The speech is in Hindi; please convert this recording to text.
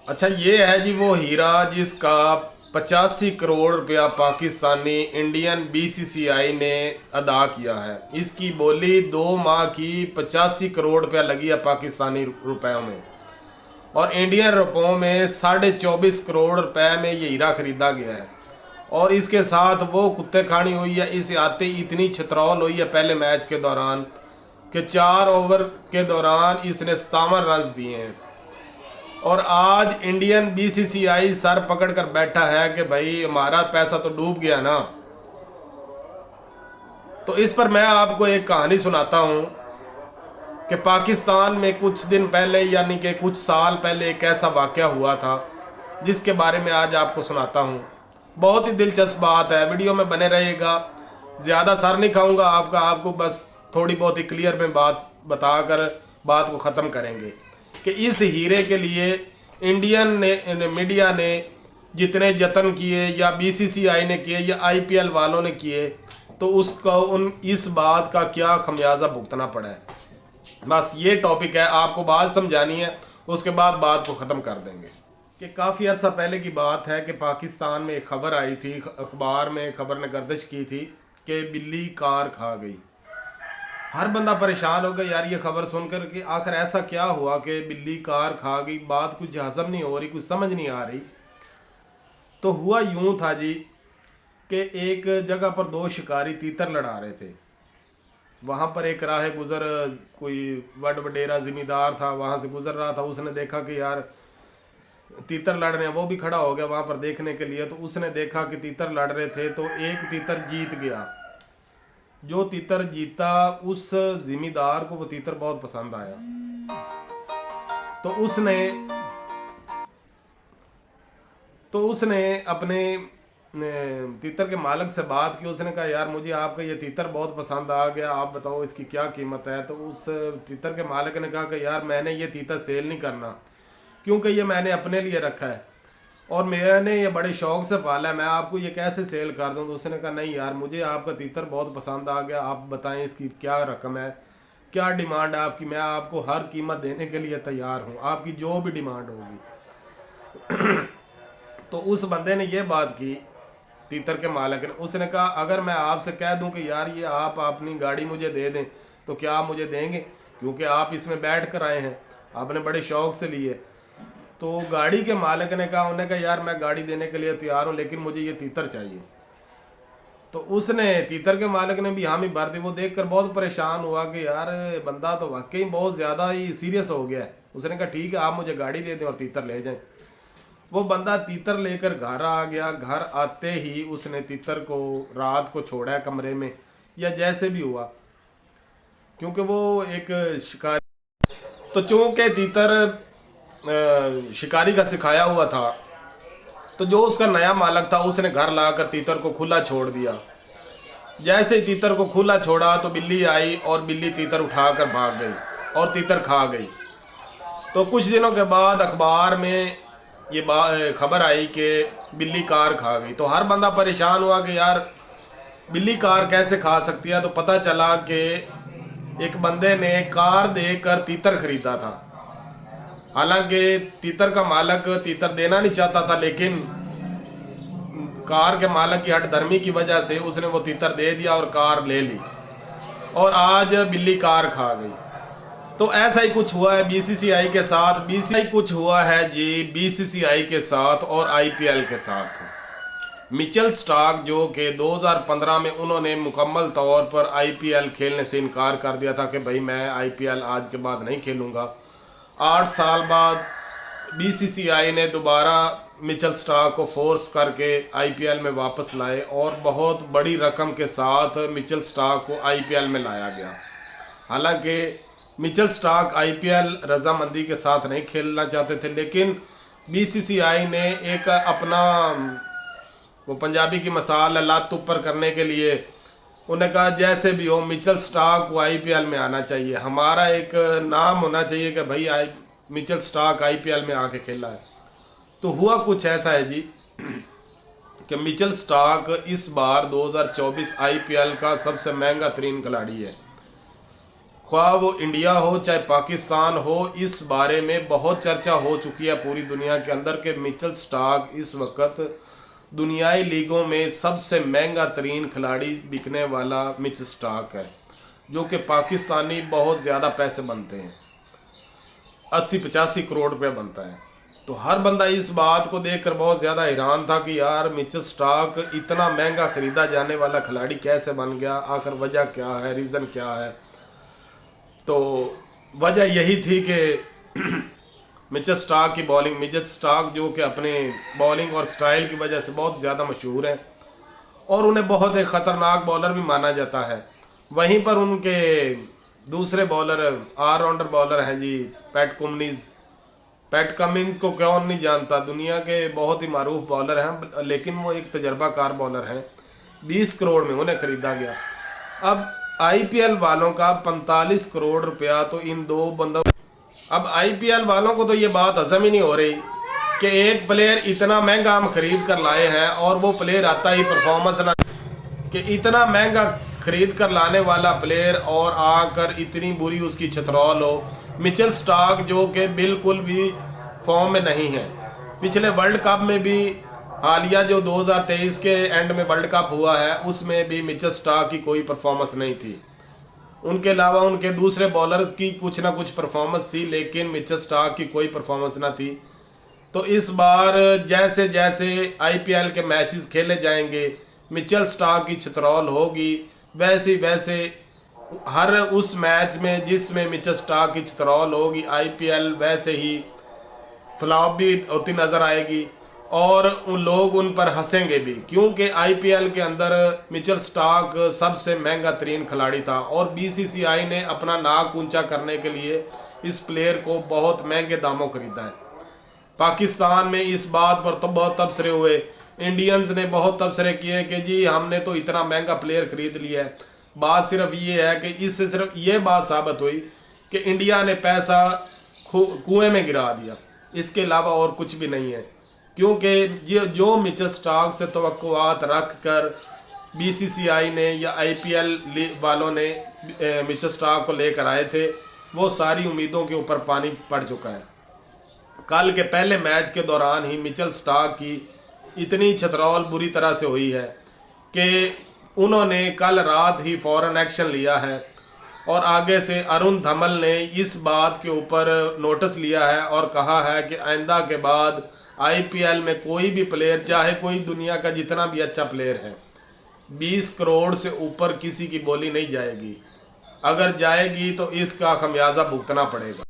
अच्छा, ये है जी वो हीरा जिसका 85 करोड़ रुपया पाकिस्तानी इंडियन बीसीसीआई ने अदा किया है। इसकी बोली 2 माह की 85 करोड़ रुपया लगी है पाकिस्तानी रुपयों में, और इंडियन रुपयों में 24.25 करोड़ रुपए में ये हीरा खरीदा गया है। और इसके साथ वो कुत्ते खानी हुई है, इस आते इतनी छतरौल हुई है पहले मैच के दौरान कि 4 ओवर के दौरान इसने 57 रन दिए हैं। और आज इंडियन बीसीसीआई सर पकड़ कर बैठा है कि भाई हमारा पैसा तो डूब गया ना। तो इस पर मैं आपको एक कहानी सुनाता हूँ कि पाकिस्तान में कुछ दिन पहले यानी कि कुछ साल पहले एक ऐसा वाक़या हुआ था जिसके बारे में आज आपको सुनाता हूँ। बहुत ही दिलचस्प बात है, वीडियो में बने रहिएगा। ज़्यादा सर नहीं खाऊंगा आपको बस थोड़ी बहुत ही क्लियर में बात बताकर बात को ख़त्म करेंगे कि इस हीरे के लिए इंडियन मीडिया ने जितने जतन किए या बीसीसीआई ने किए या आईपीएल वालों ने किए, तो उसका इस बात का क्या खमियाजा भुगतना पड़ा है। बस ये टॉपिक है, आपको बात समझानी है, उसके बाद बात को ख़त्म कर देंगे। कि काफ़ी अर्सा पहले की बात है कि पाकिस्तान में एक खबर आई थी, अखबार में खबर ने गर्दिश की थी कि बिल्ली कार खा गई। हर बंदा परेशान हो गया यार ये खबर सुनकर कि आखिर ऐसा क्या हुआ कि बिल्ली कार खा गई। बात कुछ हजम नहीं हो रही, कुछ समझ नहीं आ रही। तो हुआ यूं था जी कि एक जगह पर 2 शिकारी तीतर लड़ा रहे थे। वहाँ पर एक राह गुज़र कोई वडेरा ज़िम्मेदार था, वहाँ से गुज़र रहा था। उसने देखा कि यार तीतर लड़ रहे हैं, वो भी खड़ा हो गया वहाँ पर देखने के लिए। तो उसने देखा कि तीतर लड़ रहे थे, तो एक तीतर जीत गया। जो तीतर जीता उस जिम्मेदार को वो तीतर बहुत पसंद आया। तो उसने अपने तीतर के मालिक से बात की। उसने कहा यार मुझे आपका ये तीतर बहुत पसंद आ गया, आप बताओ इसकी क्या कीमत है। तो उस तीतर के मालिक ने कहा कि यार मैंने ये तीतर सेल नहीं करना, क्योंकि ये मैंने अपने लिए रखा है और मैंने ये बड़े शौक से पाला है, मैं आपको ये कैसे सेल कर दूं। तो उसने कहा नहीं यार मुझे आपका तीतर बहुत पसंद आ गया, आप बताएं इसकी क्या रकम है, क्या डिमांड है आपकी, मैं आपको हर कीमत देने के लिए तैयार हूं, आपकी जो भी डिमांड होगी। तो उस बंदे ने ये बात की, तीतर के मालिक ने। उसने कहा अगर मैं आपसे कह दूं कि यार ये आप अपनी गाड़ी मुझे दे दें तो क्या आप मुझे देंगे, क्योंकि आप इसमें बैठ कर आए हैं, आपने बड़े शौक से लिए। तो गाड़ी के मालिक ने कहा, उन्होंने कहा यार मैं गाड़ी देने के लिए तैयार हूँ, लेकिन मुझे ये तीतर चाहिए। तो उसने तीतर के मालिक ने भी हामी भर दी। वो देखकर बहुत परेशान हुआ कि यार बंदा तो वाकई बहुत ज़्यादा ही सीरियस हो गया है। उसने कहा ठीक है आप मुझे गाड़ी दे दें और तीतर ले जाएं। वो बंदा तीतर लेकर घर आ गया। घर आते ही उसने तीतर को रात को छोड़ा है कमरे में, या जैसे भी हुआ, क्योंकि वो एक शिकारी। तो चूंकि तीतर शिकारी का सिखाया हुआ था, तो जो उसका नया मालिक था उसने घर लाकर तीतर को खुला छोड़ दिया। जैसे ही तीतर को खुला छोड़ा तो बिल्ली आई और बिल्ली तीतर उठाकर भाग गई और तीतर खा गई। तो कुछ दिनों के बाद अखबार में ये खबर आई कि बिल्ली कार खा गई। तो हर बंदा परेशान हुआ कि यार बिल्ली कार कैसे खा सकती है। तो पता चला कि एक बंदे ने कार देकर तीतर खरीदा था। हालांकि तीतर का मालिक तीतर देना नहीं चाहता था, लेकिन कार के मालिक की हठधर्मी की वजह से उसने वो तीतर दे दिया और कार ले ली, और आज बिल्ली कार खा गई। तो ऐसा ही कुछ हुआ है बीसीसीआई के साथ। बीसीसीआई के साथ और आईपीएल के साथ। मिचेल स्टार्क जो कि 2015 में उन्होंने मुकम्मल तौर पर आईपीएल खेलने से इनकार कर दिया था कि भाई मैं आईपीएल आज के बाद नहीं खेलूँगा। 8 साल बाद बीसीसीआई ने दोबारा मिचेल स्टार्क को फोर्स करके आईपीएल में वापस लाए और बहुत बड़ी रकम के साथ मिचेल स्टार्क को आईपीएल में लाया गया। हालांकि मिचेल स्टार्क आईपीएल रजामंदी के साथ नहीं खेलना चाहते थे, लेकिन बीसीसीआई ने एक अपना वो पंजाबी की मसाल है लात ऊपर करने के लिए उन्हें कहा जैसे भी हो मिचेल स्टार्क को आईपीएल में आना चाहिए, हमारा एक नाम होना चाहिए कि भाई मिचेल स्टार्क आईपीएल में आके खेला है। तो हुआ कुछ ऐसा है जी कि मिचेल स्टार्क इस बार 2024 आईपीएल का सबसे महंगा तरीन खिलाड़ी है। ख्वाह वो इंडिया हो चाहे पाकिस्तान हो, इस बारे में बहुत चर्चा हो चुकी है पूरी दुनिया के अंदर कि मिचेल स्टार्क इस वक्त दुनियाई लीगों में सबसे महंगा तरीन खिलाड़ी बिकने वाला मिचेल स्टार्क है, जो कि पाकिस्तानी बहुत ज़्यादा पैसे बनते हैं, 80-85 करोड़ रुपये बनता है। तो हर बंदा इस बात को देखकर बहुत ज़्यादा हैरान था कि यार मिचेल स्टार्क इतना महंगा ख़रीदा जाने वाला खिलाड़ी कैसे बन गया, आखिर वजह क्या है, रीज़न क्या है। तो वजह यही थी कि मिचेल स्टार्क की बॉलिंग, मिचेल स्टार्क जो कि अपने बॉलिंग और स्टाइल की वजह से बहुत ज़्यादा मशहूर है और उन्हें बहुत एक ख़तरनाक बॉलर भी माना जाता है। वहीं पर उनके दूसरे बॉलर ऑलराउंडर बॉलर हैं जी पैट कमिंस को कौन नहीं जानता, दुनिया के बहुत ही मारूफ बॉलर हैं, लेकिन वो एक तजर्बाकार बॉलर हैं। 20 करोड़ में उन्हें ख़रीदा गया। अब आईपीएल वालों का 45 करोड़ रुपया तो इन दो बंदों, अब आईपीएल वालों को तो ये बात हजम ही नहीं हो रही कि एक प्लेयर इतना महंगा हम खरीद कर लाए हैं और वो प्लेयर आता ही परफॉर्मेंस ना, कि इतना महंगा खरीद कर लाने वाला प्लेयर और आकर इतनी बुरी उसकी छतरौल हो। मिचेल स्टार्क जो कि बिल्कुल भी फॉर्म में नहीं है। पिछले वर्ल्ड कप में भी, हालिया जो 2023 के एंड में वर्ल्ड कप हुआ है, उसमें भी मिचेल स्टार्क की कोई परफॉर्मेंस नहीं थी। उनके अलावा उनके दूसरे बॉलर्स की कुछ ना कुछ परफॉर्मेंस थी, लेकिन मिचेल स्टार्क की कोई परफॉर्मेंस ना थी। तो इस बार जैसे जैसे आईपीएल के मैचेस खेले जाएंगे, मिचेल स्टार्क की छतरौल होगी, वैसे वैसे हर उस मैच में जिसमें मिचेल स्टार्क की छतरौल होगी, आईपीएल वैसे ही फ्लॉप भी होती नज़र आएगी और उन लोग उन पर हंसेंगे भी, क्योंकि आईपीएल के अंदर मिचेल स्टार्क सबसे महंगा तरीन खिलाड़ी था और बीसीसीआई ने अपना नाक ऊंचा करने के लिए इस प्लेयर को बहुत महंगे दामों खरीदा है। पाकिस्तान में इस बात पर तो बहुत तबसरे हुए, इंडियंस ने बहुत तबसरे किए कि जी हमने तो इतना महंगा प्लेयर ख़रीद लिया है। बात सिर्फ ये है कि इससे सिर्फ ये बात साबित हुई कि इंडिया ने पैसा कुएं में गिरा दिया, इसके अलावा और कुछ भी नहीं है। क्योंकि जो मिचेल स्टार्क से तवक्कुआत रख कर बीसीसीआई ने या आईपीएल वालों ने मिचेल स्टार्क को लेकर आए थे, वो सारी उम्मीदों के ऊपर पानी पड़ चुका है। कल के पहले मैच के दौरान ही मिचेल स्टार्क की इतनी छतरौल बुरी तरह से हुई है कि उन्होंने कल रात ही फ़ौरन एक्शन लिया है और आगे से अरुण धमल ने इस बात के ऊपर नोटिस लिया है और कहा है कि आइंदा के बाद आईपीएल में कोई भी प्लेयर, चाहे कोई दुनिया का जितना भी अच्छा प्लेयर है, 20 करोड़ से ऊपर किसी की बोली नहीं जाएगी। अगर जाएगी तो इसका खमियाजा भुगतना पड़ेगा।